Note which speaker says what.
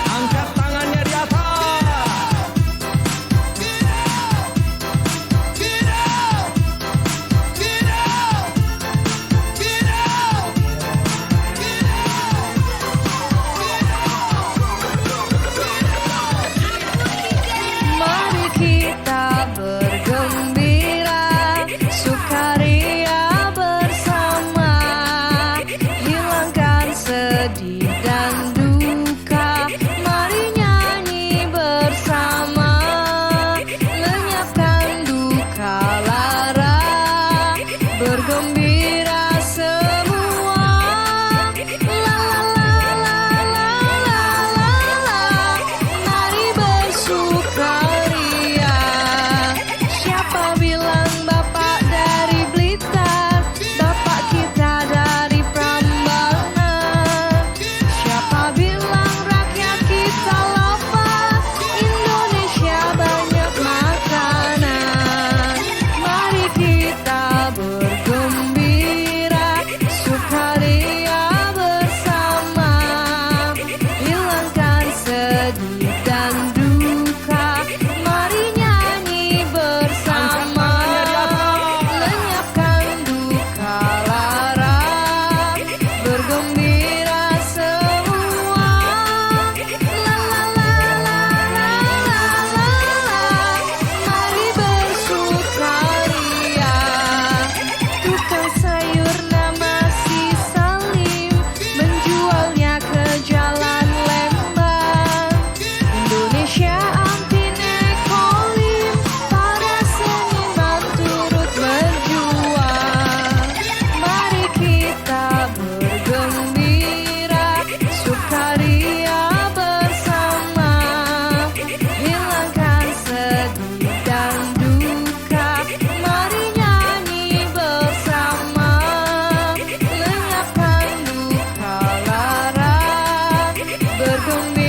Speaker 1: Angkat tangannya di atas.
Speaker 2: Mari kita bergembira, sukaria bersama, hilangkan sedih dan duka. Mari nyanyi bersama, lenyapkan duka lara, bergembira semua. La la la la la la la, mari bersukaria. Siapa bilang Bapak dari Blitar, Bapak kita dari Prambanan? Siapa bilang rakyat kita lapar, Indonesia banyak makanan? Mari kita bergembira, sukaria bersama, hilangkan sedih dan duka. Mari nyanyi bersama, lenyapkan duka lara, bergembira semua. La la la la la la la, mari bersukaria. Tukang sayur nama si Salim, menjualnya ke jalan Lembang. Indonesia anti nekolim, para seniman turut berjuang. Mari kita bergembira, sukaria bersama, hilangkan sedih dan duka. Mari nyanyi bersama, lenyapkan duka lara, bergembira